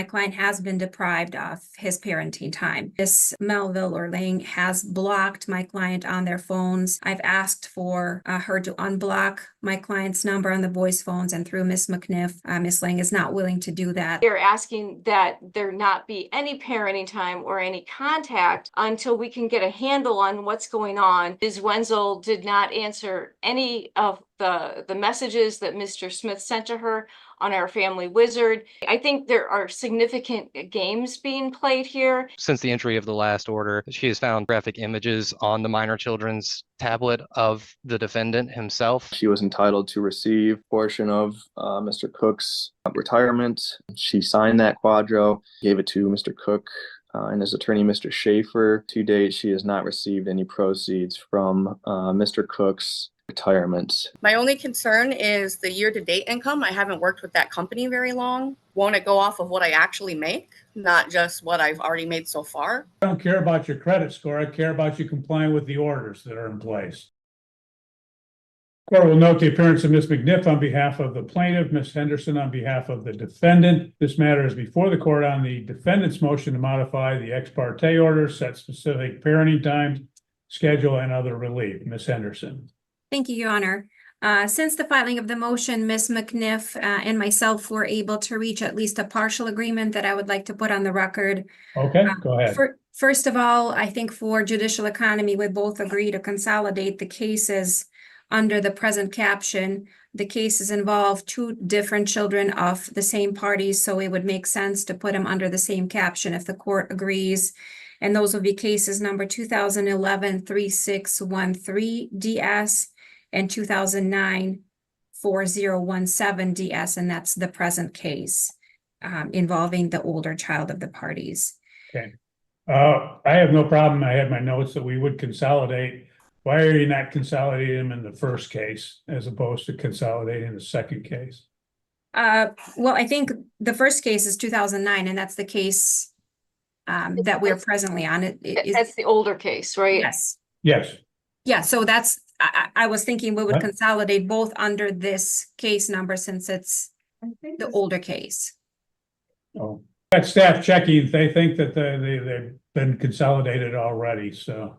My client has been deprived of his parenting time. Miss Melville or Lang has blocked my client on their phones. I've asked for her to unblock my client's number on the boys' phones, and through Miss McNeff, Miss Lang is not willing to do that. They're asking that there not be any parenting time or any contact until we can get a handle on what's going on. Ms. Wenzel did not answer any of the messages that Mr. Smith sent to her on our family wizard. I think there are significant games being played here. Since the entry of the last order, she has found graphic images on the minor children's tablet of the defendant himself. She was entitled to receive a portion of Mr. Cook's retirement. She signed that quadro, gave it to Mr. Cook and his attorney, Mr. Schaefer. To date, she has not received any proceeds from Mr. Cook's retirement. My only concern is the year-to-date income. I haven't worked with that company very long. Won't it go off of what I actually make, not just what I've already made so far? I don't care about your credit score. I care about you complying with the orders that are in place. Court will note the appearance of Ms. McNeff on behalf of the plaintiff, Ms. Henderson on behalf of the defendant. This matter is before the court on the defendant's motion to modify the ex parte order, set specific parenting times, schedule, and other relief. Ms. Henderson. Thank you, Your Honor. Since the filing of the motion, Ms. McNeff and myself were able to reach at least a partial agreement that I would like to put on the record. Okay, go ahead. First of all, I think for judicial economy, we both agree to consolidate the cases under the present caption. The cases involve two different children of the same parties, so it would make sense to put them under the same caption if the court agrees. And those will be cases number 2011-3613 DS and 2009-4017 DS, and that's the present case involving the older child of the parties. Okay. I have no problem. I had my notes that we would consolidate. Why are you not consolidating them in the first case as opposed to consolidating the second case? Well, I think the first case is 2009, and that's the case that we're presently on. That's the older case, right? Yes. Yes. Yeah, so that's, I was thinking we would consolidate both under this case number since it's the older case. Oh, that staff checking, they think that they've been consolidated already, so.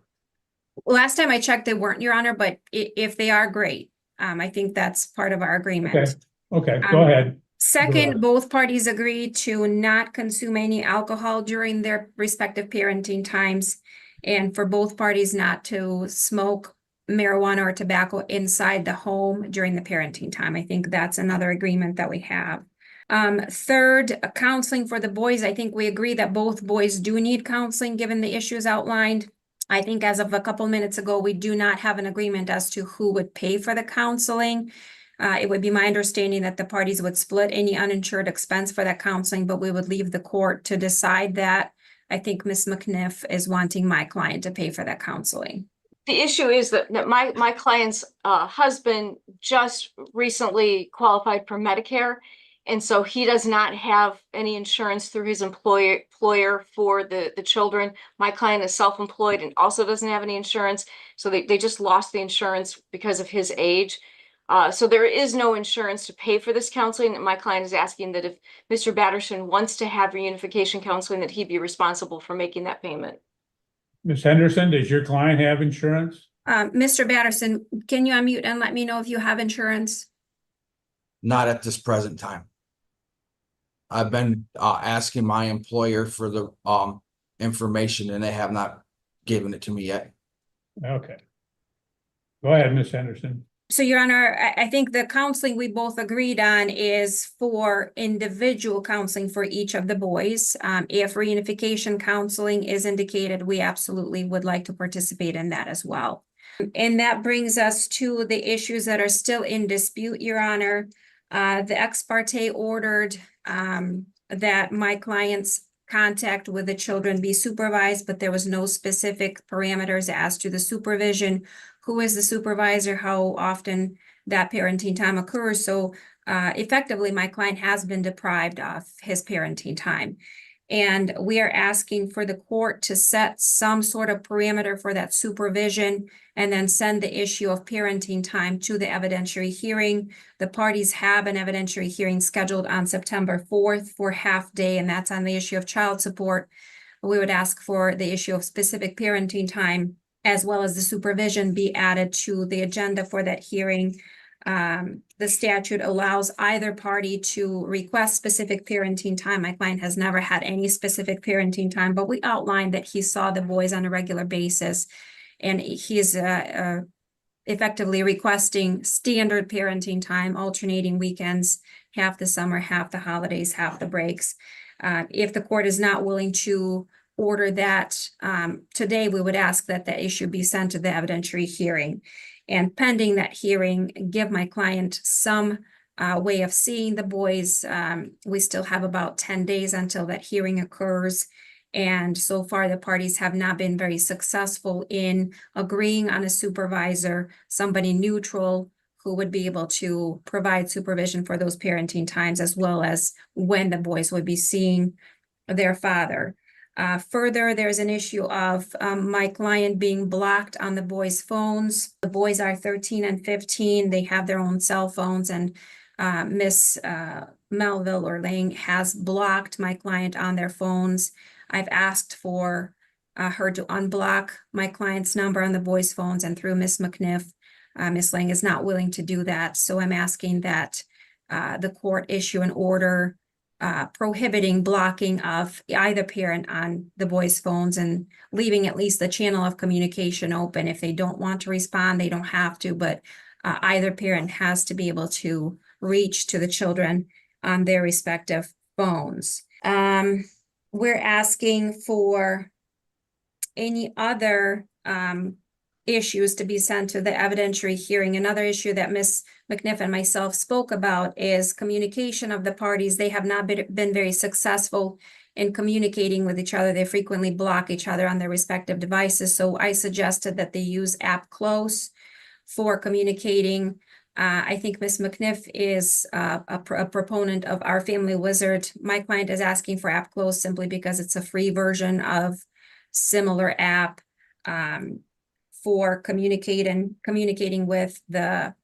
Last time I checked, they weren't, Your Honor, but if they are, great. I think that's part of our agreement. Okay, go ahead. Second, both parties agreed to not consume any alcohol during their respective parenting times, and for both parties not to smoke marijuana or tobacco inside the home during the parenting time. I think that's another agreement that we have. Third, counseling for the boys. I think we agree that both boys do need counseling given the issues outlined. I think as of a couple minutes ago, we do not have an agreement as to who would pay for the counseling. It would be my understanding that the parties would split any uninsured expense for that counseling, but we would leave the court to decide that. I think Ms. McNeff is wanting my client to pay for that counseling. The issue is that my client's husband just recently qualified for Medicare, and so he does not have any insurance through his employer for the children. My client is self-employed and also doesn't have any insurance, so they just lost the insurance because of his age. So there is no insurance to pay for this counseling. My client is asking that if Mr. Batterson wants to have reunification counseling, that he be responsible for making that payment. Ms. Henderson, does your client have insurance? Mr. Batterson, can you unmute and let me know if you have insurance? Not at this present time. I've been asking my employer for the information, and they have not given it to me yet. Okay. Go ahead, Ms. Henderson. So, Your Honor, I think the counseling we both agreed on is for individual counseling for each of the boys. If reunification counseling is indicated, we absolutely would like to participate in that as well. And that brings us to the issues that are still in dispute, Your Honor. The ex parte ordered that my client's contact with the children be supervised, but there was no specific parameters as to the supervision. Who is the supervisor, how often that parenting time occurs. So effectively, my client has been deprived of his parenting time. And we are asking for the court to set some sort of parameter for that supervision and then send the issue of parenting time to the evidentiary hearing. The parties have an evidentiary hearing scheduled on September 4th for half day, and that's on the issue of child support. We would ask for the issue of specific parenting time as well as the supervision be added to the agenda for that hearing. The statute allows either party to request specific parenting time. My client has never had any specific parenting time, but we outlined that he saw the boys on a regular basis, and he's effectively requesting standard parenting time, alternating weekends, half the summer, half the holidays, half the breaks. If the court is not willing to order that today, we would ask that the issue be sent to the evidentiary hearing. And pending that hearing, give my client some way of seeing the boys. We still have about 10 days until that hearing occurs. And so far, the parties have not been very successful in agreeing on a supervisor, somebody neutral who would be able to provide supervision for those parenting times, as well as when the boys would be seeing their father. Further, there's an issue of my client being blocked on the boys' phones. The boys are 13 and 15. They have their own cell phones, and Miss Melville or Lang has blocked my client on their phones. I've asked for her to unblock my client's number on the boys' phones, and through Miss McNeff, Miss Lang is not willing to do that. So I'm asking that the court issue an order prohibiting blocking of either parent on the boys' phones and leaving at least the channel of communication open. If they don't want to respond, they don't have to, but either parent has to be able to reach to the children on their respective phones. We're asking for any other issues to be sent to the evidentiary hearing. Another issue that Ms. McNeff and myself spoke about is communication of the parties. They have not been very successful in communicating with each other. They frequently block each other on their respective devices. So I suggested that they use AppClose for communicating. I think Ms. McNeff is a proponent of Our Family Wizard. My client is asking for AppClose simply because it's a free version of similar app for communicating with the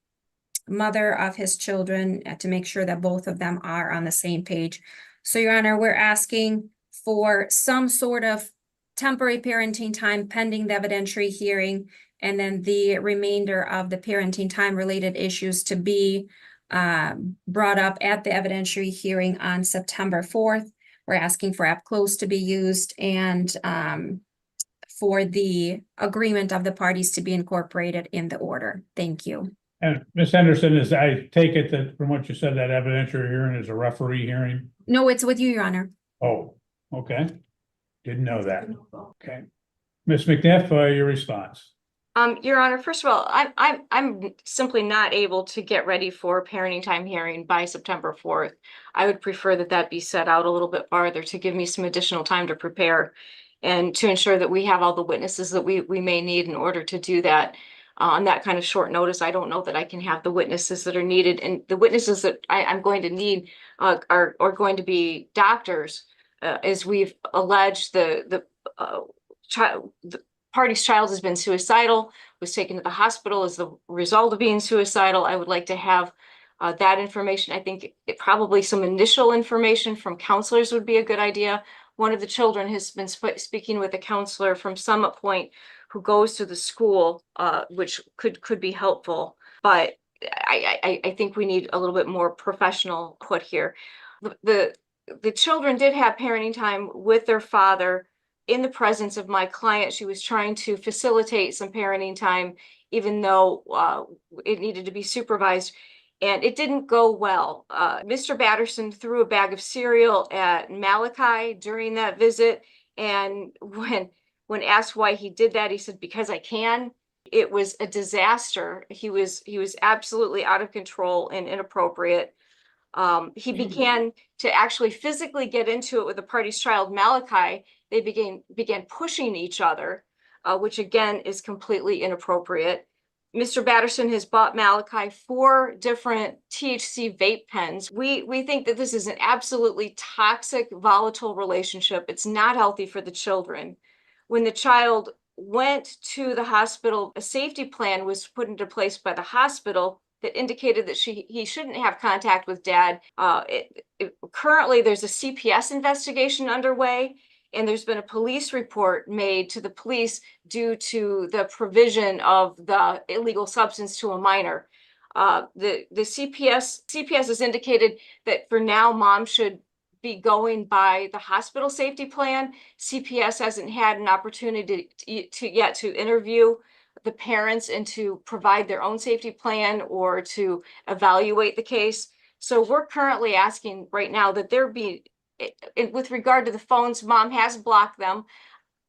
mother of his children to make sure that both of them are on the same page. So, Your Honor, we're asking for some sort of temporary parenting time pending the evidentiary hearing, and then the remainder of the parenting time related issues to be brought up at the evidentiary hearing on September 4th. We're asking for AppClose to be used and for the agreement of the parties to be incorporated in the order. Thank you. And Ms. Henderson, as I take it that from what you said, that evidentiary hearing is a referee hearing? No, it's with you, Your Honor. Oh, okay. Didn't know that. Okay. Ms. McNeff, your response. Your Honor, first of all, I'm simply not able to get ready for a parenting time hearing by September 4th. I would prefer that be set out a little bit farther to give me some additional time to prepare and to ensure that we have all the witnesses that we may need in order to do that. On that kind of short notice, I don't know that I can have the witnesses that are needed, and the witnesses that I'm going to need are going to be doctors, as we've alleged the party's child has been suicidal, was taken to the hospital as the result of being suicidal. I would like to have that information. I think probably some initial information from counselors would be a good idea. One of the children has been speaking with a counselor from Summit Point who goes to the school, which could be helpful. But I think we need a little bit more professional put here. The children did have parenting time with their father in the presence of my client. She was trying to facilitate some parenting time, even though it needed to be supervised. And it didn't go well. Mr. Batterson threw a bag of cereal at Malachi during that visit. And when asked why he did that, he said, "Because I can." It was a disaster. He was absolutely out of control and inappropriate. He began to actually physically get into it with the party's child, Malachi. They began pushing each other, which again is completely inappropriate. Mr. Batterson has bought Malachi 4 different THC vape pens. We think that this is an absolutely toxic, volatile relationship. It's not healthy for the children. When the child went to the hospital, a safety plan was put into place by the hospital that indicated that he shouldn't have contact with dad. Currently, there's a CPS investigation underway, and there's been a police report made to the police due to the provision of the illegal substance to a minor. The CPS has indicated that for now, mom should be going by the hospital safety plan. CPS hasn't had an opportunity to interview the parents and to provide their own safety plan or to evaluate the case. So we're currently asking right now that there be, with regard to the phones, mom has blocked them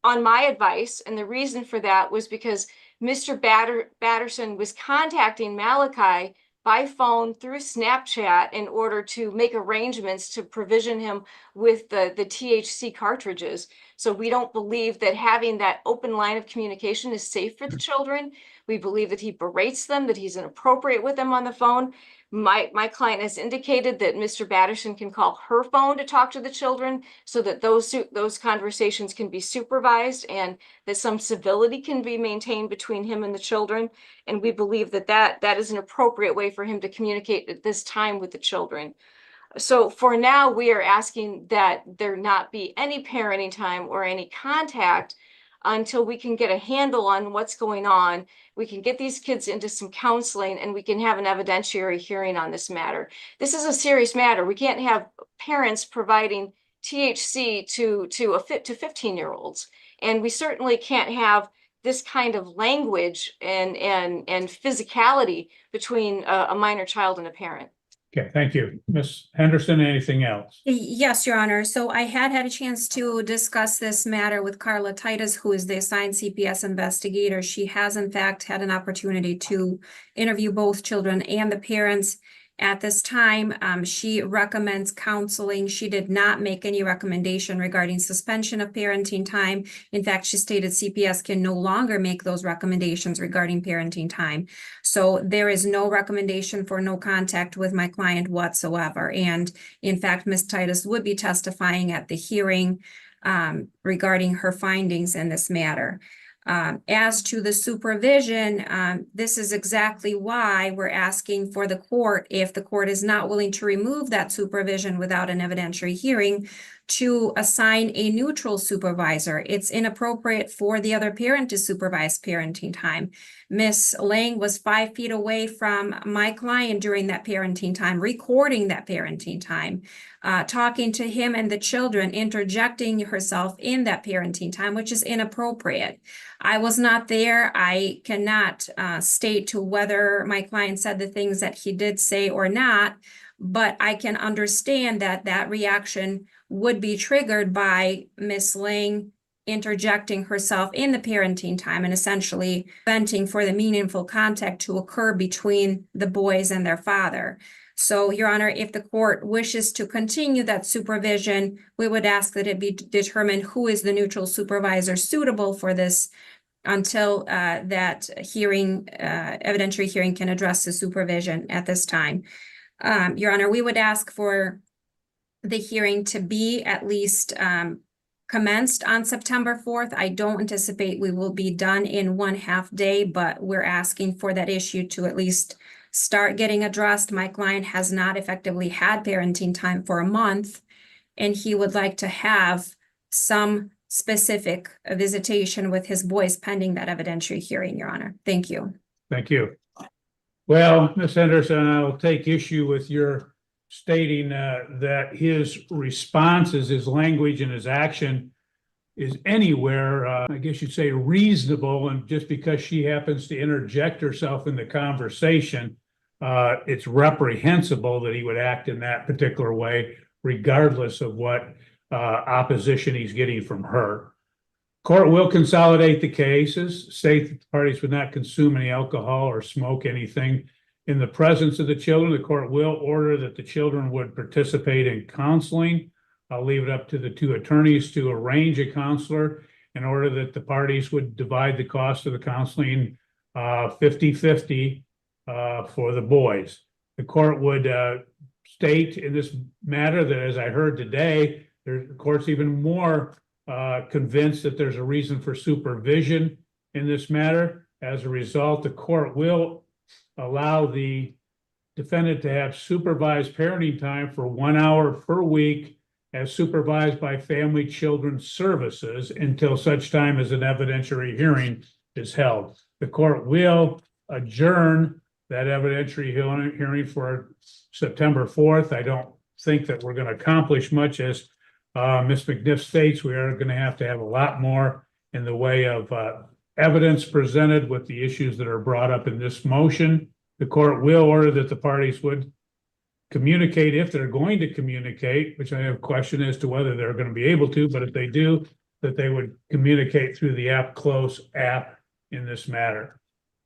on my advice. And the reason for that was because Mr. Batterson was contacting Malachi by phone through Snapchat in order to make arrangements to provision him with the THC cartridges. So we don't believe that having that open line of communication is safe for the children. We believe that he berates them, that he's inappropriate with them on the phone. My client has indicated that Mr. Batterson can call her phone to talk to the children so that those conversations can be supervised and that some civility can be maintained between him and the children. And we believe that is an appropriate way for him to communicate at this time with the children. So for now, we are asking that there not be any parenting time or any contact until we can get a handle on what's going on. We can get these kids into some counseling and we can have an evidentiary hearing on this matter. This is a serious matter. We can't have parents providing THC to 15-year-olds. And we certainly can't have this kind of language and physicality between a minor child and a parent. Okay, thank you. Ms. Henderson, anything else? Yes, Your Honor. So I had a chance to discuss this matter with Carla Titus, who is the assigned CPS investigator. She has in fact had an opportunity to interview both children and the parents. At this time, she recommends counseling. She did not make any recommendation regarding suspension of parenting time. In fact, she stated CPS can no longer make those recommendations regarding parenting time. So there is no recommendation for no contact with my client whatsoever. And in fact, Ms. Titus would be testifying at the hearing regarding her findings in this matter. As to the supervision, this is exactly why we're asking for the court, if the court is not willing to remove that supervision without an evidentiary hearing, to assign a neutral supervisor. It's inappropriate for the other parent to supervise parenting time. Miss Lang was 5 feet away from my client during that parenting time, recording that parenting time, talking to him and the children, interjecting herself in that parenting time, which is inappropriate. I was not there. I cannot state to whether my client said the things that he did say or not, but I can understand that that reaction would be triggered by Miss Lang interjecting herself in the parenting time and essentially venting for the meaningful contact to occur between the boys and their father. So, Your Honor, if the court wishes to continue that supervision, we would ask that it be determined who is the neutral supervisor suitable for this until that hearing, evidentiary hearing can address the supervision at this time. Your Honor, we would ask for the hearing to be at least commenced on September 4th. I don't anticipate we will be done in 1/2 day, but we're asking for that issue to at least start getting addressed. My client has not effectively had parenting time for a month, and he would like to have some specific visitation with his boys pending that evidentiary hearing, Your Honor. Thank you. Thank you. Well, Ms. Henderson, I'll take issue with your stating that his responses, his language and his action is anywhere, I guess you'd say, reasonable. And just because she happens to interject herself in the conversation, it's reprehensible that he would act in that particular way, regardless of what opposition he's getting from her. Court will consolidate the cases, state that the parties would not consume any alcohol or smoke anything in the presence of the children. The court will order that the children would participate in counseling. I'll leave it up to the two attorneys to arrange a counselor in order that the parties would divide the cost of the counseling 50-50 for the boys. The court would state in this matter that, as I heard today, the court's even more convinced that there's a reason for supervision in this matter. As a result, the court will allow the defendant to have supervised parenting time for 1 hour per week as supervised by Family Children Services until such time as an evidentiary hearing is held. The court will adjourn that evidentiary hearing for September 4th. I don't think that we're going to accomplish much. As Ms. McNeff states, we are going to have a lot more in the way of evidence presented with the issues that are brought up in this motion. The court will order that the parties would communicate if they're going to communicate, which I have a question as to whether they're going to be able to, but if they do, that they would communicate through the AppClose app in this matter.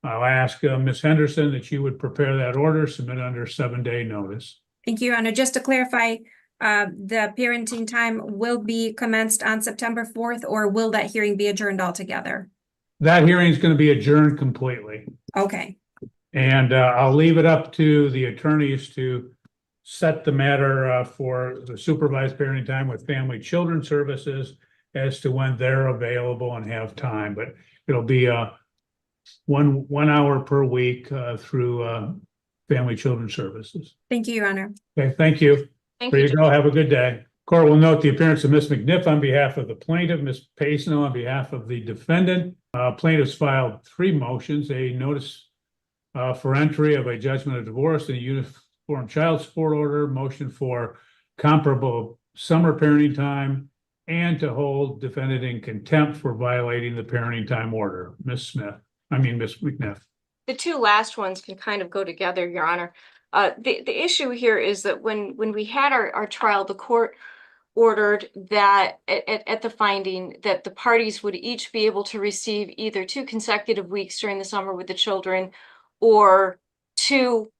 I'll ask Ms. Henderson that you would prepare that order, submit under 7-day notice. Thank you, Your Honor. Just to clarify, the parenting time will be commenced on September 4th, or will that hearing be adjourned altogether? That hearing is going to be adjourned completely. Okay, And I'll leave it up to the attorneys to set the matter for the supervised parenting time with Family Children Services as to when they're available and have time. But it'll be one hour per week through Family Children Services. thank you, Your Honor. Okay, thank you. Thank Ready you. to go. Have a good day. Court will note the appearance of Ms. McNeff on behalf of the plaintiff, Ms. Pasno on behalf of the defendant. Plaintiffs filed 3 motions: a notice for entry of a judgment of divorce and a uniform child support order, motion for comparable summer parenting time, and to hold defendant in contempt for violating the parenting time order. Ms. McNeff. The 2 last ones can kind of go together, Your Honor. The issue here is that when we had our trial, the court ordered that at the finding that the parties would each be able to receive either 2 consecutive weeks during the summer with the children, or 2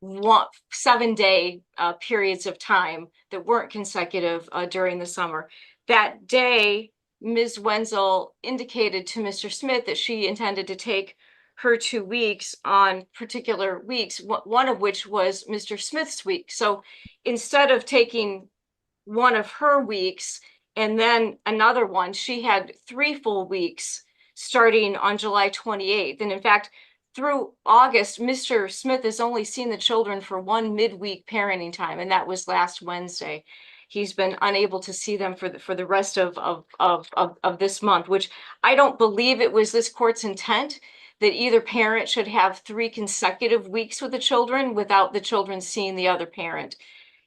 7-day periods of time that weren't consecutive during the summer. That day, Ms. Wenzel indicated to Mr. Smith that she intended to take her 2 weeks on particular weeks, one of which was Mr. Smith's week. So instead of taking one of her weeks and then another one, she had 3 full weeks starting on July 28th. And in fact, through August, Mr. Smith has only seen the children for 1 midweek parenting time, and that was last Wednesday. He's been unable to see them for the rest of this month, which I don't believe it was this court's intent that either parent should have 3 consecutive weeks with the children without the children seeing the other parent.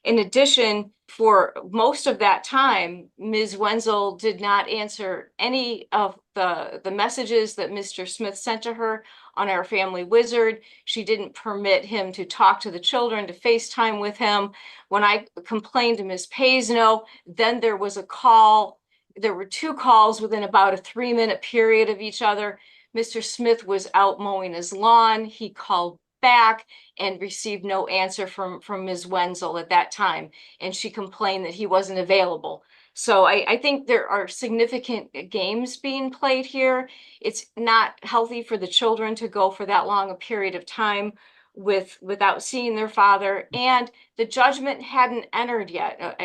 In addition, for most of that time, Ms. Wenzel did not answer any of the messages that Mr. Smith sent to her on our Family Wizard. She didn't permit him to talk to the children, to FaceTime with him. When I complained to Ms. Pasno, then there was a call. There were 2 calls within about a 3-minute period of each other. Mr. Smith was out mowing his lawn. He called back and received no answer from Ms. Wenzel at that time, and she complained that he wasn't available. So I think there are significant games being played here. It's not healthy for the children to go for that long a period of time without seeing their father, and the judgment hadn't entered yet.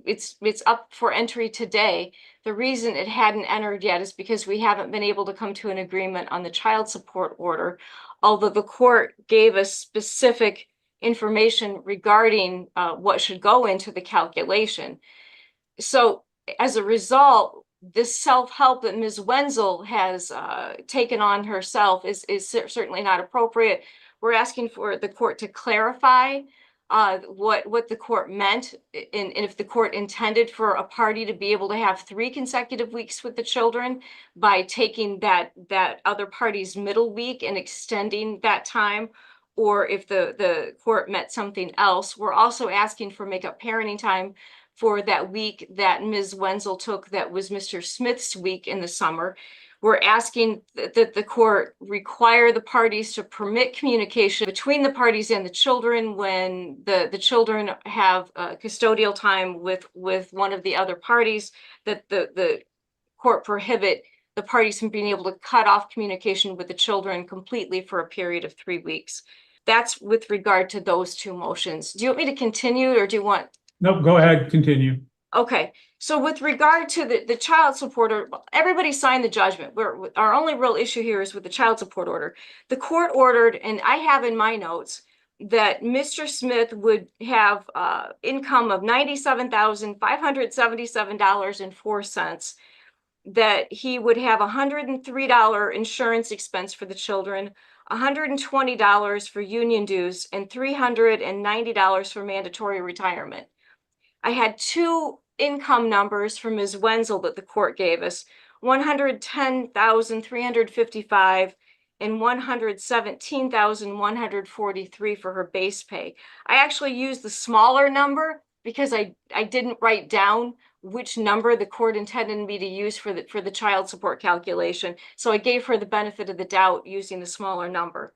It's up for entry today. The reason it hadn't entered yet is because we haven't been able to come to an agreement on the child support order, although the court gave us specific information regarding what should go into the calculation. So as a result, this self-help that Ms. Wenzel has taken on herself is certainly not appropriate. We're asking for the court to clarify what the court meant, and if the court intended for a party to be able to have 3 consecutive weeks with the children by taking that other party's middle week and extending that time, or if the court meant something else. We're also asking for make-up parenting time for that week that Ms. Wenzel took that was Mr. Smith's week in the summer. We're asking that the court require the parties to permit communication between the parties and the children when the children have custodial time with one of the other parties, that the court prohibit the parties from being able to cut off communication with the children completely for a period of 3 weeks. That's with regard to those two motions. Do you want me to continue, or do you want? Nope, go ahead, continue. Okay, so with regard to the child support order, everybody signed the judgment. Our only real issue here is with the child support order. The court ordered, and I have in my notes, that Mr. Smith would have income of $97,577.04, that he would have $103 insurance expense for the children, $120 for union dues, and $390 for mandatory retirement. I had two income numbers from Ms. Wenzel that the court gave us, $110,355 and $117,143 for her base pay. I actually used the smaller number because I didn't write down which number the court intended me to use for the child support calculation. So I gave her the benefit of the doubt using the smaller number.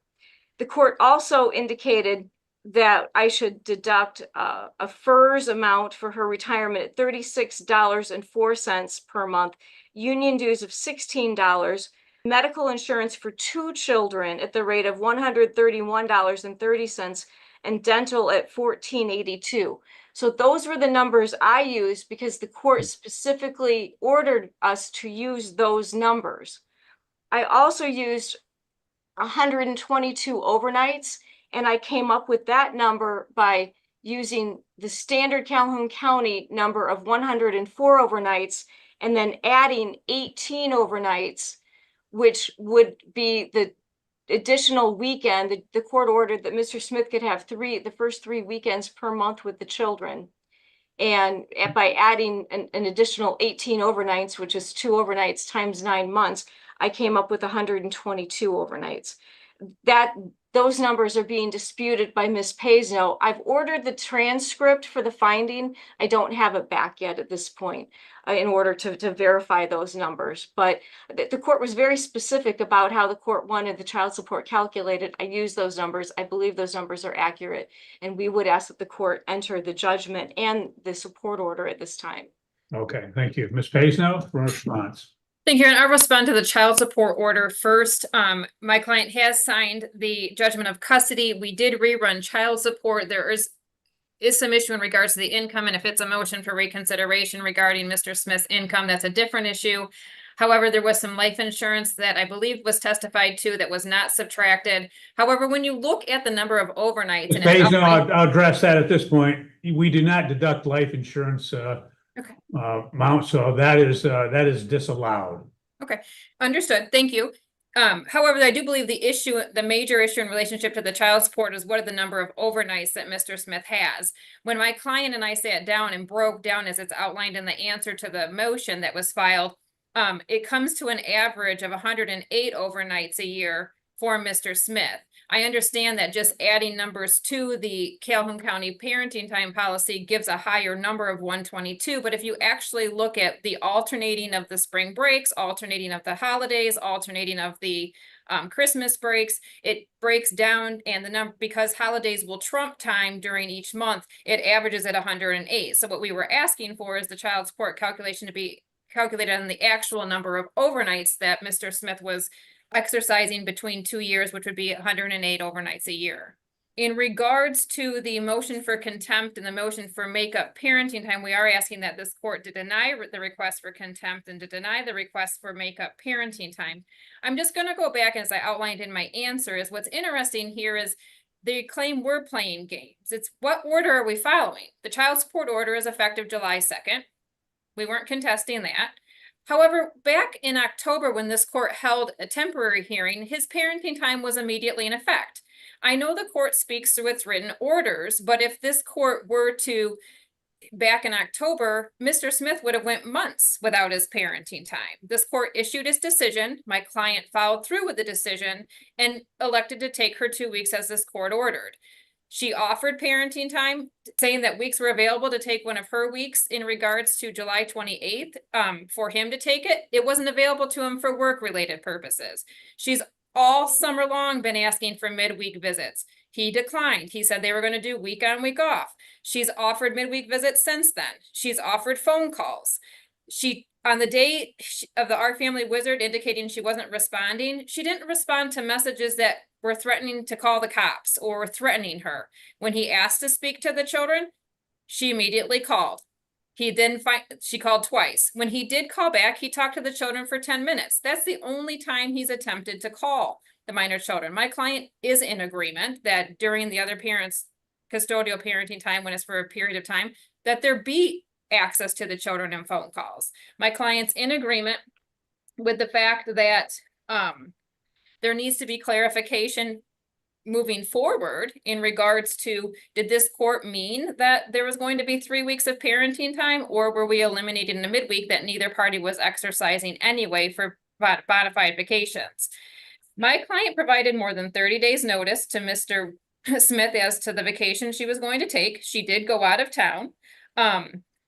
The court also indicated that I should deduct a FERS amount for her retirement at $36.04 per month, union dues of $16, medical insurance for 2 children at the rate of $131.30, and dental at $14.82. So those were the numbers I used because the court specifically ordered us to use those numbers. I also used 122 overnights, and I came up with that number by using the standard Calhoun County number of 104 overnights and then adding 18 overnights, which would be the additional weekend. The court ordered that Mr. Smith could have the first 3 weekends per month with the children. And by adding an additional 18 overnights, which is 2 overnights times 9 months, I came up with 122 overnights. Those numbers are being disputed by Ms. Paisno. I've ordered the transcript for the finding. I don't have it back yet at this point in order to verify those numbers. But the court was very specific about how the court wanted the child support calculated. I used those numbers. I believe those numbers are accurate. And we would ask that the court enter the judgment and the support order at this time. Okay, thank you. Ms. Paisno for response. Thank you, and I'll respond to the child support order first. My client has signed the judgment of custody. We did rerun child support. There is some issue in regards to the income, and if it's a motion for reconsideration regarding Mr. Smith's income, that's a different issue. However, there was some life insurance that I believe was testified to that was not subtracted. However, when you look at the number of overnights, Ms. Paisno, I'll address that at this point. We do not deduct life insurance amount, so that is disallowed. Okay, understood. Thank you. However, I do believe the major issue in relationship to the child support is what are the number of overnights that Mr. Smith has. When my client and I sat down and broke down, as it's outlined in the answer to the motion that was filed, it comes to an average of 108 overnights a year for Mr. Smith. I understand that just adding numbers to the Calhoun County parenting time policy gives a higher number of 122, but if you actually look at the alternating of the spring breaks, alternating of the holidays, alternating of the Christmas breaks, it breaks down, and the number, because holidays will trump time during each month, it averages at 108. So what we were asking for is the child support calculation to be calculated on the actual number of overnights that Mr. Smith was exercising between 2 years, which would be 108 overnights a year. In regards to the motion for contempt and the motion for makeup parenting time, we are asking that this court to deny the request for contempt and to deny the request for makeup parenting time. I'm just going to go back, as I outlined in my answer, is what's interesting here is they claim we're playing games. It's what order are we following? The child support order is effective July 2nd. We weren't contesting that. However, back in October, when this court held a temporary hearing, his parenting time was immediately in effect. I know the court speaks through its written orders, but if this court were to, back in October, Mr. Smith would have went months without his parenting time. This court issued its decision. My client followed through with the decision and elected to take her 2 weeks as this court ordered. She offered parenting time, saying that weeks were available to take one of her weeks in regards to July 28th for him to take it. It wasn't available to him for work-related purposes. She's all summer long been asking for midweek visits. He declined. He said they were going to do week on, week off. She's offered midweek visits since then. She's offered phone calls. on the day of the Our Family Wizard indicating she wasn't responding, she didn't respond to messages that were threatening to call the cops or threatening her. When he asked to speak to the children, she immediately called. She called twice. When he did call back, he talked to the children for 10 minutes. That's the only time he's attempted to call the minor children. My client is in agreement that during the other parent's custodial parenting time, when it's for a period of time, that there be access to the children and phone calls. My client's in agreement with the fact that there needs to be clarification moving forward in regards to, did this court mean that there was going to be 3 weeks of parenting time, or were we eliminating the midweek that neither party was exercising anyway for bona fide vacations? My client provided more than 30 days notice to Mr. Smith as to the vacation she was going to take. She did go out of town.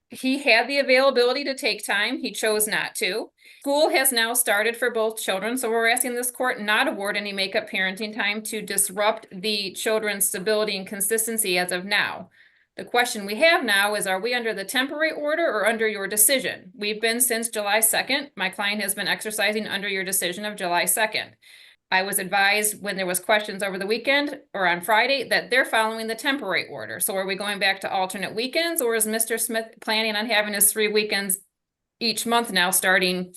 He had the availability to take time. He chose not to. School has now started for both children, so we're asking this court not award any makeup parenting time to disrupt the children's stability and consistency as of now. The question we have now is, are we under the temporary order or under your decision? We've been since July 2nd. My client has been exercising under your decision of July 2nd. I was advised when there was questions over the weekend or on Friday that they're following the temporary order. So are we going back to alternate weekends, or is Mr. Smith planning on having his 3 weekends each month now, starting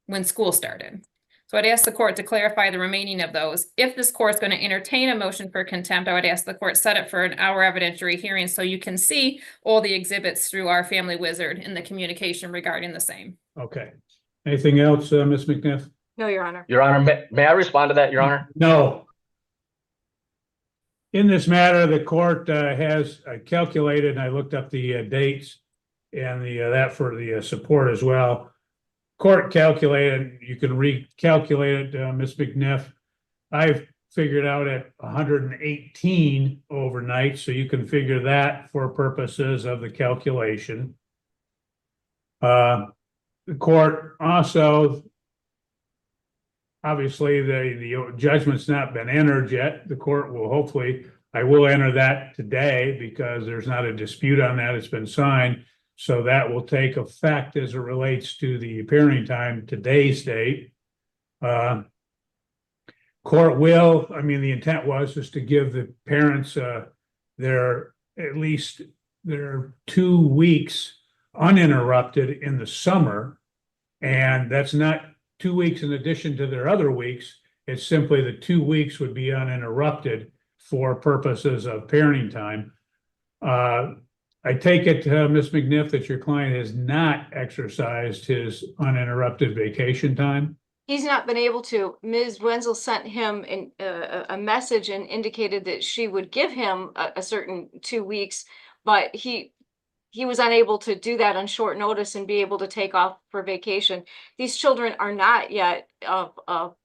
when school started? So I'd ask the court to clarify the remaining of those. If this court's going to entertain a motion for contempt, I would ask the court set it for an hour evidentiary hearing so you can see all the exhibits through Our Family Wizard and the communication regarding the same. Okay. Anything else, Ms. McNeff? No, Your Honor. Your Honor, may I respond to that, Your Honor? No. In this matter, the court has calculated, and I looked up the dates and that for the support as well. Court calculated, you can recalculate it, Ms. McNeff. I've figured out at 118 overnight, so you can figure that for purposes of the calculation. The court also, obviously, the judgment's not been entered yet. The court will hopefully, I will enter that today because there's not a dispute on that. It's been signed. So that will take effect as it relates to the parenting time today's date. Court will, I mean, the intent was just to give the parents their 2 weeks uninterrupted in the summer. And that's not 2 weeks in addition to their other weeks. It's simply the 2 weeks would be uninterrupted for purposes of parenting time. I take it, Ms. McNeff, that your client has not exercised his uninterrupted vacation time? He's not been able to. Ms. Wenzel sent him a message and indicated that she would give him a certain 2 weeks, but he was unable to do that on short notice and be able to take off for vacation. These children are not yet of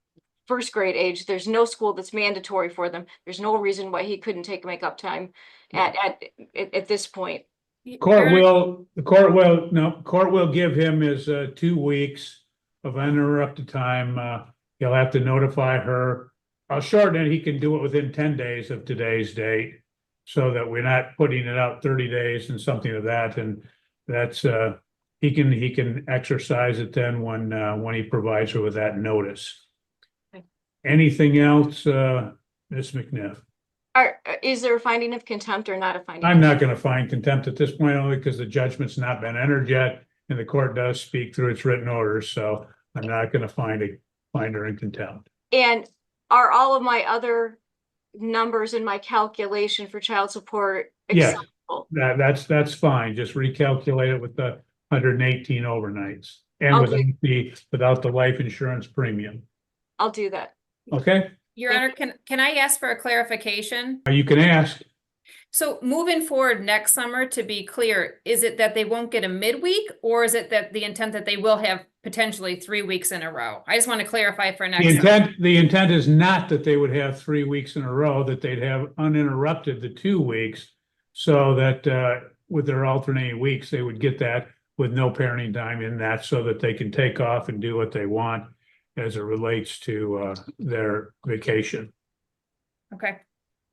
first grade age. There's no school that's mandatory for them. There's no reason why he couldn't take makeup time at this point. Court will give him his 2 weeks of uninterrupted time. He'll have to notify her. I'll shorten it. He can do it within 10 days of today's date, so that we're not putting it out 30 days and something of that. And that's he can exercise it then when he provides her with that notice. Okay. Anything else, Ms. McNeff? Is there a finding of contempt or not a finding? I'm not going to find contempt at this point, only because the judgment's not been entered yet, and the court does speak through its written orders. So I'm not going to find her in contempt. And are all of my other numbers in my calculation for child support acceptable? Yes, that's fine. Just recalculate it with the 118 overnights and without the life insurance premium. I'll do that. Okay, Your Honor, can I ask for a clarification? you can ask. So moving forward next summer, to be clear, is it that they won't get a midweek, or is it that the intent that they will have potentially 3 weeks in a row? I just want to clarify for next summer. The intent is not that they would have 3 weeks in a row, that they'd have uninterrupted the 2 weeks, so that with their alternating weeks, they would get that with no parenting time in that, so that they can take off and do what they want as it relates to their vacation. Okay.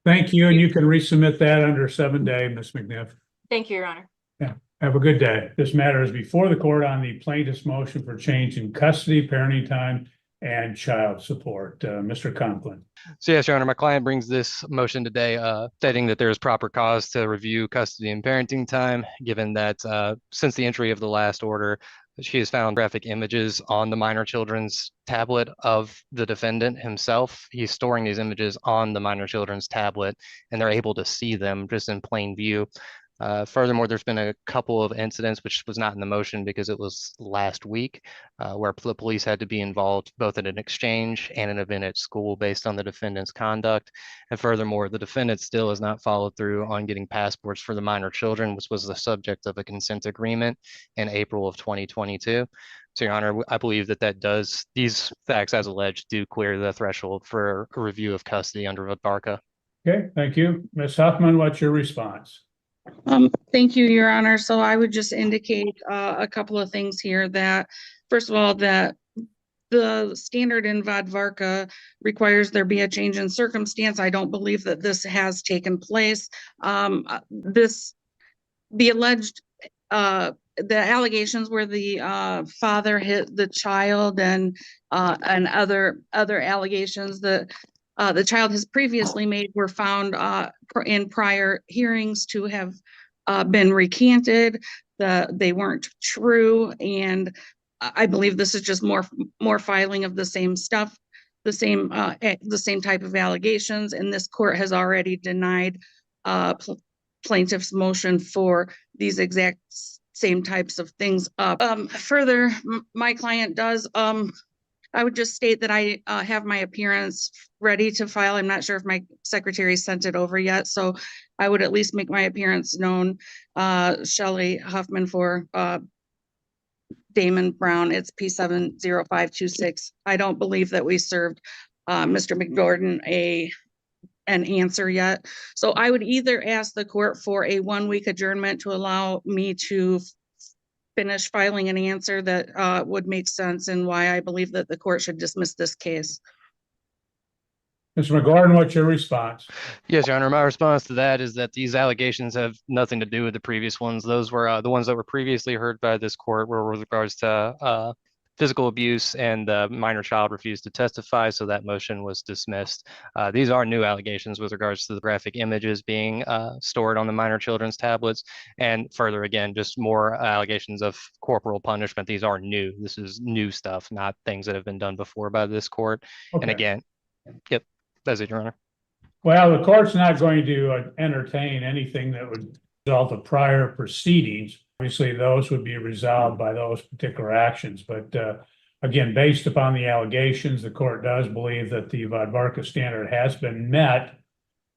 Thank you, and you can resubmit that under 7 day, Ms. McNeff. Thank you, Your Honor. Yeah. Have a good day. This matter is before the court on the plaintiff's motion for change in custody, parenting time, and child support. Mr. Conklin. So yes, Your Honor, my client brings this motion today, stating that there is proper cause to review custody and parenting time, given that since the entry of the last order, she has found graphic images on the minor children's tablet of the defendant himself. He's storing these images on the minor children's tablet, and they're able to see them just in plain view. Furthermore, there's been a couple of incidents, which was not in the motion because it was last week, where the police had to be involved both at an exchange and an event at school based on the defendant's conduct. And furthermore, the defendant still has not followed through on getting passports for the minor children, which was the subject of a consent agreement in April of 2022. So, Your Honor, I believe that these facts as alleged do clear the threshold for a review of custody under VADVARCA. Okay, thank you. Ms. Huffman, what's your response? Thank you, Your Honor. So I would just indicate a couple of things here that, first of all, that the standard in VADVARCA requires there be a change in circumstance. I don't believe that this has taken place. The alleged, the allegations where the father hit the child and other allegations that the child has previously made were found in prior hearings to have been recanted. They weren't true, and I believe this is just more filing of the same stuff, the same type of allegations. And this court has already denied plaintiff's motion for these exact same types of things. Further, my client does. I would just state that I have my appearance ready to file. I'm not sure if my secretary sent it over yet, so I would at least make my appearance known. Shelley Huffman for Damon Brown. It's P70526. I don't believe that we served Mr. McNorton an answer yet. So I would either ask the court for a 1-week adjournment to allow me to finish filing an answer that would make sense and why I believe that the court should dismiss this case. Mr. McGordon, what's your response? Yes, Your Honor. My response to that is that these allegations have nothing to do with the previous ones. Those were the ones that were previously heard by this court were with regards to physical abuse, and the minor child refused to testify, so that motion was dismissed. These are new allegations with regards to the graphic images being stored on the minor children's tablets, and further, again, just more allegations of corporal punishment. These are new. This is new stuff, not things that have been done before by this court. Okay. And again, yep, that's it, Your Honor. Well, the court's not going to entertain anything that would result of prior proceedings. Obviously, those would be resolved by those particular actions. But again, based upon the allegations, the court does believe that the VADVARCA standard has been met.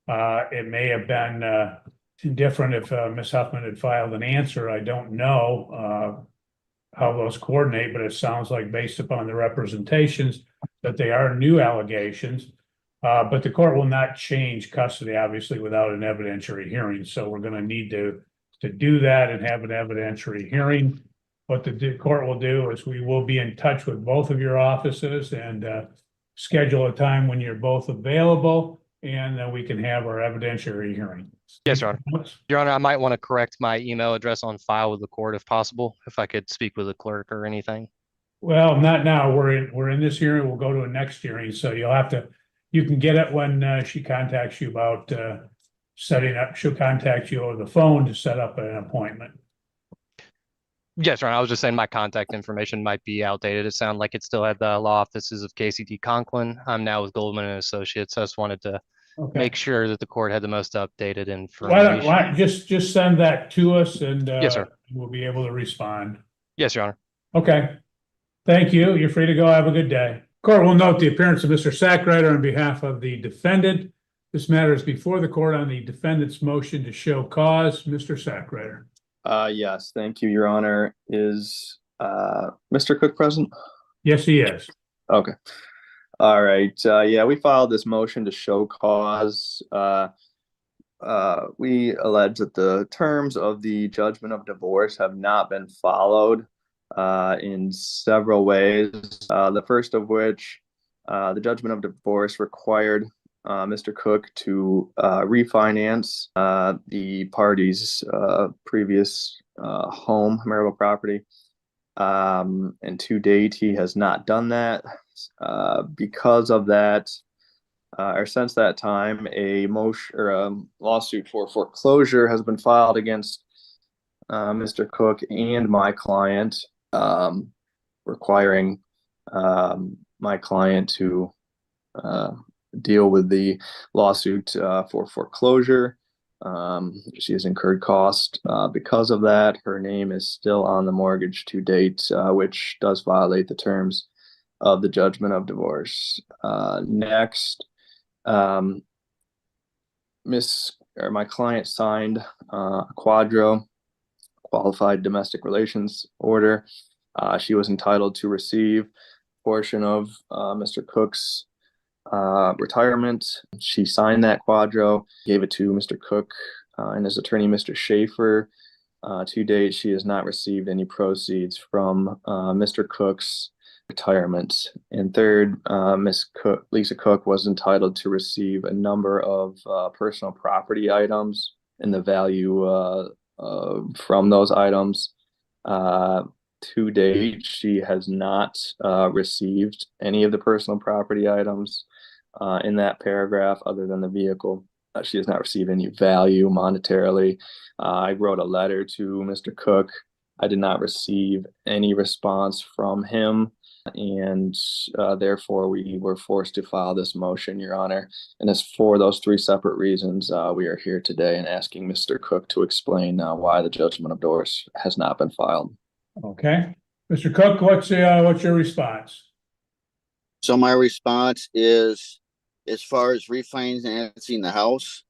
It may have been different if Ms. Huffman had filed an answer. I don't know how those coordinate, but it sounds like based upon the representations that they are new allegations. But the court will not change custody, obviously, without an evidentiary hearing. So we're going to need to do that and have an evidentiary hearing. What the court will do is we will be in touch with both of your offices and schedule a time when you're both available, and then we can have our evidentiary hearing. Yes, Your Honor. Your Honor, I might want to correct my email address on file with the court if possible, if I could speak with the clerk or anything. Well, not now. We're in this hearing. We'll go to a next hearing. So you can get it when she contacts you about setting up. She'll contact you over the phone to set up an appointment. Yes, Your Honor. I was just saying my contact information might be outdated. It sounded like it still had the law offices of KCD Conklin. I'm now with Goldman and Associates. I just wanted to make sure that the court had the most updated information. Why just send that to us and yes, sir. We'll be able to respond. Yes, Your Honor. Okay. Thank you. You're free to go. Have a good day. Court will note the appearance of Mr. Sackreiter on behalf of the defendant. This matter is before the court on the defendant's motion to show cause. Mr. Sackreiter. Yes, thank you, Your Honor. Is Mr. Cook present? Yes, he is. Okay. All right. Yeah, we filed this motion to show cause. We allege that the terms of the judgment of divorce have not been followed in several ways. The first of which, the judgment of divorce required Mr. Cook to refinance the party's previous home, marital property. And to date, he has not done that. Because of that, or since that time, a motion or a lawsuit for foreclosure has been filed against Mr. Cook and my client, requiring my client to deal with the lawsuit for foreclosure. She has incurred cost because of that. Her name is still on the mortgage to date, which does violate the terms of the judgment of divorce. Next, my client signed a quadro, qualified domestic relations order. She was entitled to receive a portion of Mr. Cook's retirement. She signed that quadro, gave it to Mr. Cook and his attorney, Mr. Schaefer. To date, she has not received any proceeds from Mr. Cook's retirement. And third, Lisa Cook was entitled to receive a number of personal property items and the value from those items. To date, she has not received any of the personal property items in that paragraph other than the vehicle. She has not received any value monetarily. I wrote a letter to Mr. Cook. I did not receive any response from him, and therefore we were forced to file this motion, Your Honor. And it's for those three separate reasons we are here today and asking Mr. Cook to explain why the judgment of divorce has not been filed. Okay, Mr. Cook, what's your response? So my response is, as far as refinancing the house,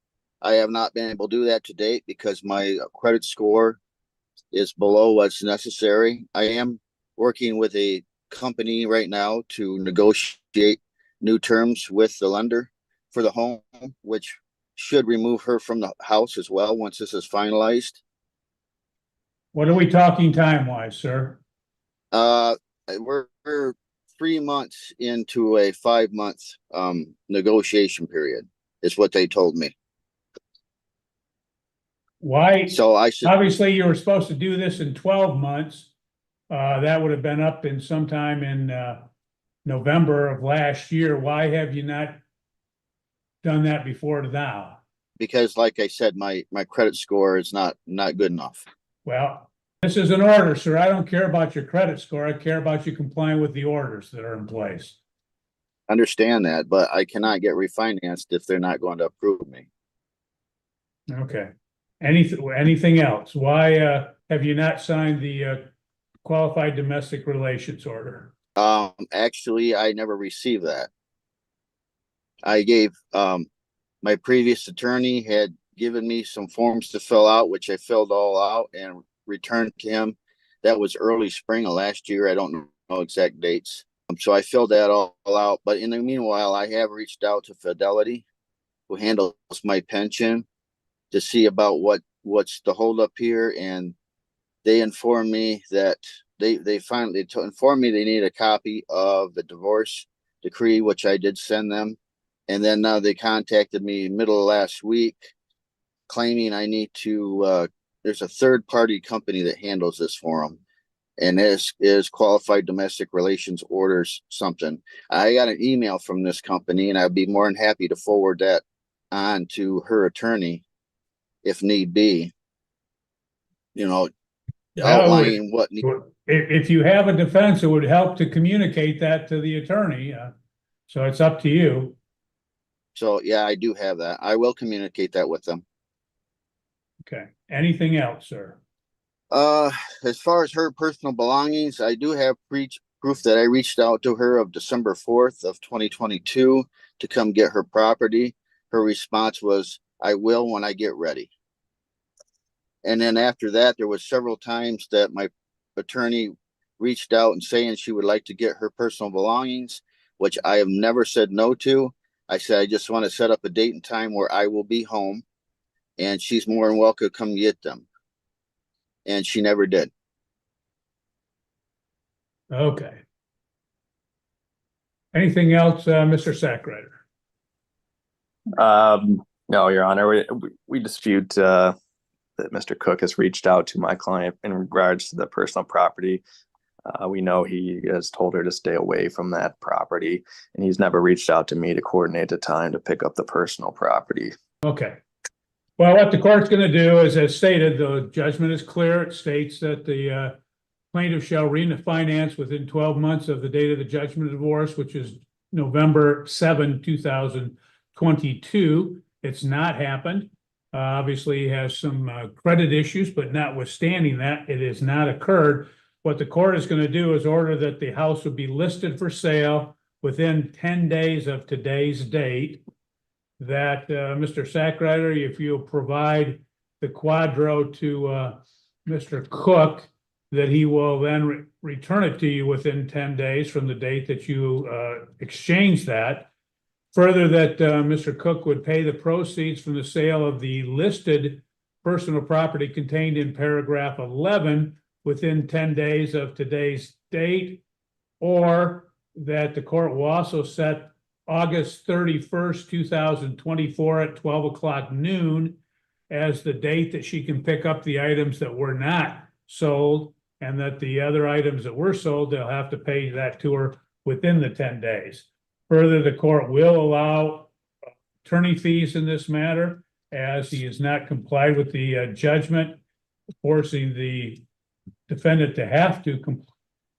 I have not been able to do that to date because my credit score is below what's necessary. I am working with a company right now to negotiate new terms with the lender for the home, which should remove her from the house as well once this is finalized. What are we talking time-wise, sir? We're 3 months into a 5-month negotiation period, is what they told me. Why? So I should, Obviously, you were supposed to do this in 12 months. That would have been up in sometime in November of last year. Why have you not done that before now? because like I said, my credit score is not good enough. Well, this is an order, sir. I don't care about your credit score. I care about you complying with the orders that are in place. Understand that, but I cannot get refinanced if they're not going to approve me. Okay. Anything else? Why have you not signed the qualified domestic relations order? Actually, I never received that. I gave my previous attorney had given me some forms to fill out, which I filled all out and returned to him. That was early spring of last year. I don't know exact dates. So I filled that all out. But in the meanwhile, I have reached out to Fidelity, who handles my pension, to see about what's the holdup here. And they informed me that they finally informed me they need a copy of the divorce decree, which I did send them. And then now they contacted me middle of last week claiming I need to, there's a third party company that handles this for them. And this is qualified domestic relations orders something. I got an email from this company and I'd be more than happy to forward that on to her attorney if need be, you know, outlining what. If you have a defense, it would help to communicate that to the attorney. So it's up to you. So yeah, I do have that. I will communicate that with them. Okay. Anything else, sir? As far as her personal belongings, I do have proof that I reached out to her of December 4th of 2022 to come get her property. Her response was, I will when I get ready. And then after that, there was several times that my attorney reached out and saying she would like to get her personal belongings, which I have never said no to. I said, I just want to set up a date and time where I will be home and she's more than welcome to come get them. And she never did. Okay. Anything else, Mr. Sackrader? No, Your Honor, we dispute that Mr. Cook has reached out to my client in regards to the personal property. We know he has told her to stay away from that property, and he's never reached out to me to coordinate a time to pick up the personal property. Okay. Well, what the court's going to do is, as stated, the judgment is clear. It states that the plaintiff shall refinance within 12 months of the date of the judgment of divorce, which is November 7, 2022. It's not happened. Obviously, he has some credit issues, but notwithstanding that, it has not occurred. What the court is going to do is order that the house would be listed for sale within 10 days of today's date. That Mr. Sackrider, if you'll provide the quadro to Mr. Cook, that he will then return it to you within 10 days from the date that you exchange that. Further, that Mr. Cook would pay the proceeds from the sale of the listed personal property contained in paragraph 11 within 10 days of today's date, or that the court will also set August 31st, 2024 at 12 o'clock noon as the date that she can pick up the items that were not sold, and that the other items that were sold, they'll have to pay that to her within the 10 days. Further, the court will allow attorney fees in this matter, as he has not complied with the judgment, forcing the defendant to have to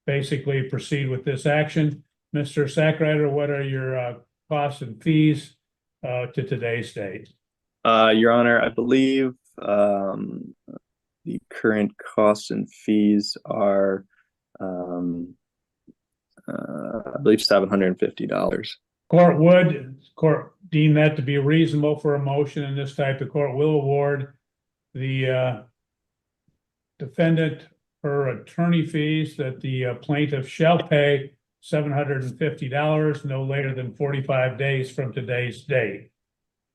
basically proceed with this action. Mr. Sackrider, what are your costs and fees to today's date? Your Honor, I believe the current costs and fees are, I believe, $750. Court deem that to be reasonable for a motion in this type. The court will award the defendant her attorney fees that the plaintiff shall pay $750 no later than 45 days from today's date.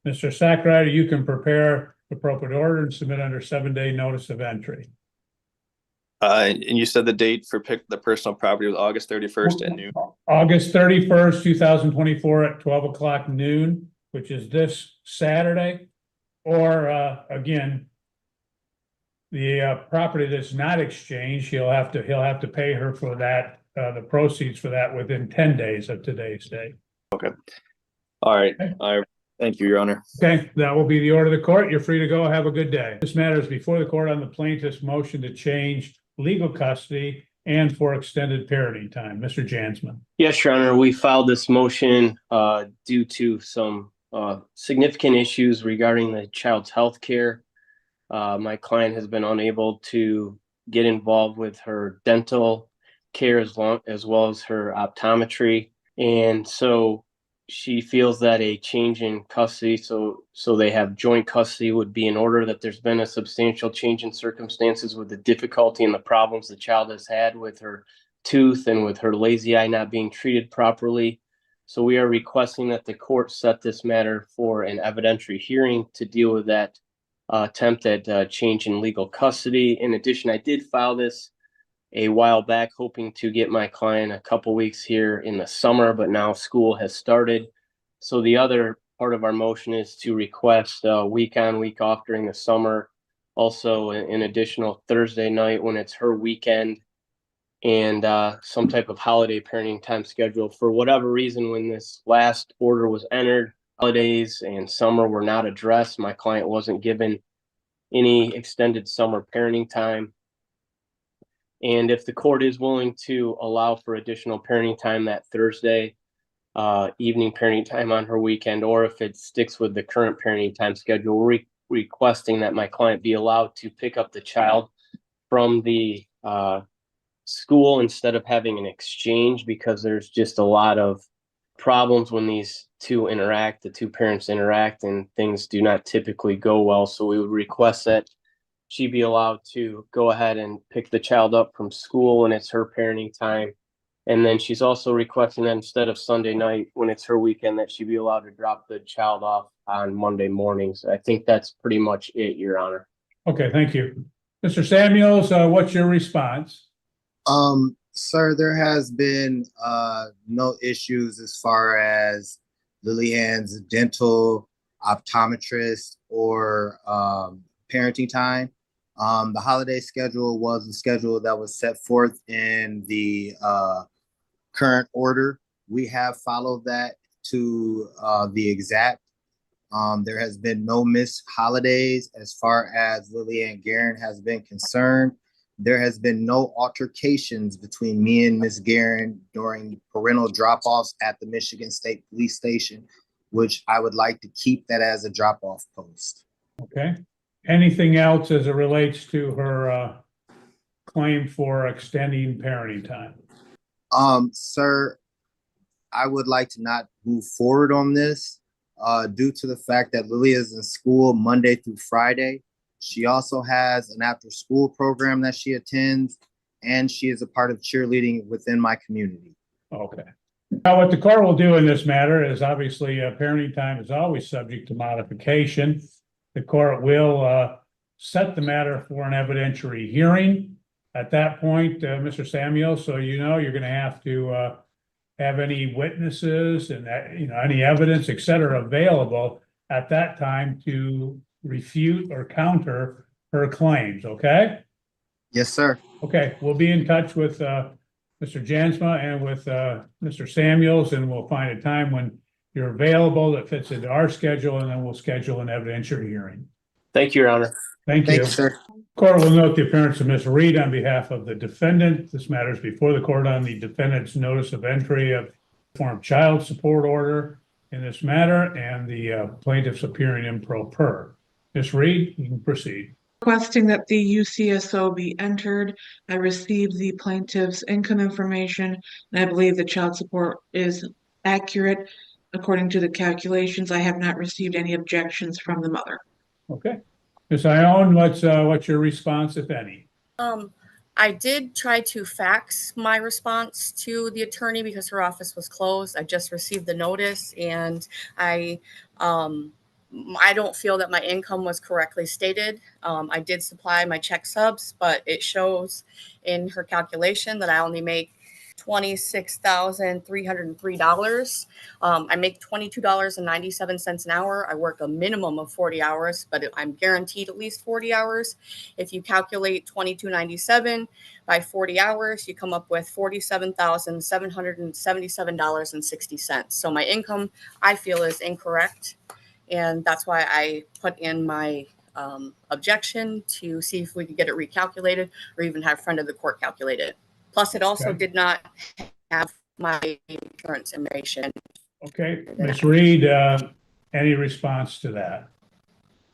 Mr. Sackrider, you can prepare appropriate order and submit under 7-day notice of entry. And you said the date for the personal property was August 31st at noon. August 31st, 2024 at 12 o'clock noon, which is this Saturday. Or again, the property that's not exchanged, he'll have to pay her for that, the proceeds for that within 10 days of today's date. Okay. All right. Okay. Thank you, Your Honor. Okay, that will be the order of the court. You're free to go. Have a good day. This matter is before the court on the plaintiff's motion to change legal custody and for extended parenting time. Mr. Jansman. Yes, Your Honor. We filed this motion due to some significant issues regarding the child's health care. My client has been unable to get involved with her dental care as well as her optometry. And so she feels that a change in custody, so they have joint custody, would be in order, that there's been a substantial change in circumstances with the difficulty and the problems the child has had with her tooth and with her lazy eye not being treated properly. So we are requesting that the court set this matter for an evidentiary hearing to deal with that attempt at change in legal custody. In addition, I did file this a while back, hoping to get my client a couple weeks here in the summer, but now school has started. So the other part of our motion is to request week on, week off during the summer. Also an additional Thursday night when it's her weekend, and some type of holiday parenting time schedule. For whatever reason, when this last order was entered, holidays and summer were not addressed. My client wasn't given any extended summer parenting time. And if the court is willing to allow for additional parenting time that Thursday, evening parenting time on her weekend, or if it sticks with the current parenting time schedule, we're requesting that my client be allowed to pick up the child from the school instead of having an exchange, because there's just a lot of problems when these two interact, the two parents interact, and things do not typically go well. So we would request that she be allowed to go ahead and pick the child up from school when it's her parenting time. And then she's also requesting that instead of Sunday night when it's her weekend, that she be allowed to drop the child off on Monday mornings. I think that's pretty much it, Your Honor. Okay, thank you. Mr. Samuels, what's your response? Sir, there has been no issues as far as Lillian's dental optometrist, or parenting time. The holiday schedule was the schedule that was set forth in the current order. We have followed that to the exact. There has been no missed holidays as far as Lillian Guerin has been concerned. There has been no altercations between me and Ms. Guerin during parental drop-offs at the Michigan State Police Station, which I would like to keep that as a drop-off post. Okay. Anything else as it relates to her claim for extending parenting time? Sir, I would like to not move forward on this due to the fact that Lily is in school Monday through Friday. She also has an after-school program that she attends, and she is a part of cheerleading within my community. Okay. Now, what the court will do in this matter is obviously parenting time is always subject to modification. The court will set the matter for an evidentiary hearing. At that point, Mr. Samuel, so you know you're going to have to have any witnesses and any evidence, et cetera, available at that time to refute or counter her claims. Okay. Yes, sir. Okay, we'll be in touch with Mr. Jansma and with Mr. Samuels, and we'll find a time when you're available that fits into our schedule, and then we'll schedule an evidentiary hearing. Thank you, Your Honor. Thank Thank you. you, sir. Court will note the appearance of Ms. Reed on behalf of the defendant. This matter is before the court on the defendant's notice of entry of form child support order in this matter, and the plaintiff's appearing in pro per. Ms. Reed, you can proceed. Requesting that the UCSO be entered. I received the plaintiff's income information, and I believe the child support is accurate according to the calculations. I have not received any objections from the mother. Okay. Ms. Ione, what's your response, if any? I did try to fax my response to the attorney because her office was closed. I just received the notice, and I don't feel that my income was correctly stated. I did supply my check stubs, but it shows in her calculation that I only make $26,303. I make $22.97 an hour. I work a minimum of 40 hours, but I'm guaranteed at least 40 hours. If you calculate $22.97 by 40 hours, you come up with $47,777.60. So my income, I feel, is incorrect. And that's why I put in my objection to see if we could get it recalculated or even have a friend of the court calculate it. Plus, it also did not have my insurance information. Okay, Ms. Reed, any response to that?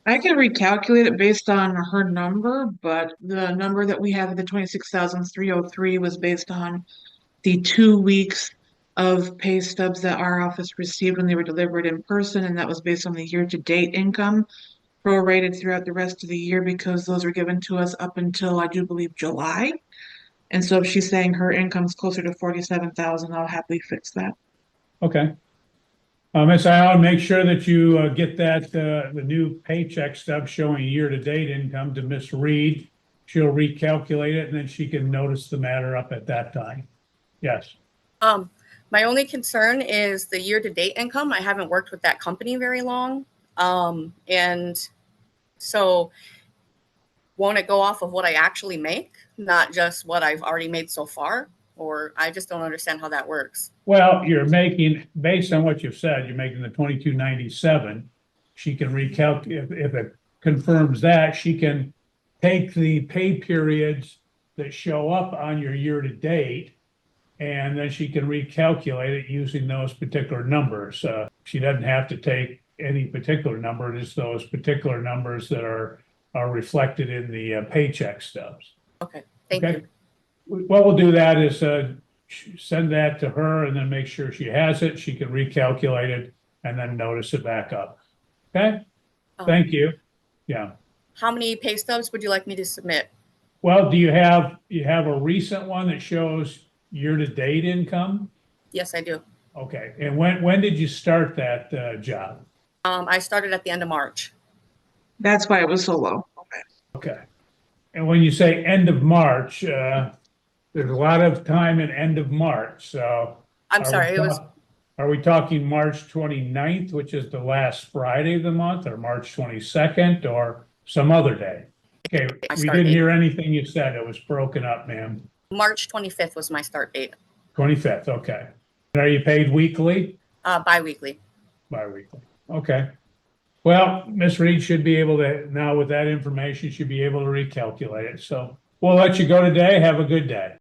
I can recalculate it based on her number, but the number that we have, the 26,303, was based on the 2 weeks of pay stubs that our office received when they were delivered in person, and that was based on the year-to-date income, prorated throughout the rest of the year because those were given to us up until, I do believe, July. And so if she's saying her income's closer to 47,000, I'll happily fix that. Okay. Ms. Allen, make sure that you get that the new paycheck stub showing year-to-date income to Ms. Reed. She'll recalculate it, and then she can notice the matter up at that time. Yes. My only concern is the year-to-date income. I haven't worked with that company very long. And so won't it go off of what I actually make, not just what I've already made so far? Or I just don't understand how that works. Well, you're making, based on what you've said, you're making the $22.97. She can recalculate, if it confirms that, she can take the pay periods that show up on your year-to-date, and then she can recalculate it using those particular numbers. She doesn't have to take any particular number, just those particular numbers that are reflected in the paycheck stubs. Okay, thank you. What we'll do that is send that to her and then make sure she has it. She can recalculate it and then notice it back up. Okay, thank you. Yeah. How many pay stubs would you like me to submit? Well, do you have a recent one that shows year-to-date income? Yes, I do. Okay, and when did you start that job? I started at the end of March. That's why it was so low. Okay. And when you say end of March, there's a lot of time in end of March, so. I'm sorry, it was Are we talking March 29th, which is the last Friday of the month, or March 22nd, or some other day? Okay, My we start didn't date. hear anything you said. It was broken up, ma'am. March 25th was my start date, 25th, okay. And are you paid weekly? bi-weekly. Bi-weekly, okay. Well, Ms. Reed should be able to, now with that information, should be able to recalculate it. So we'll let you go today. Have a good day.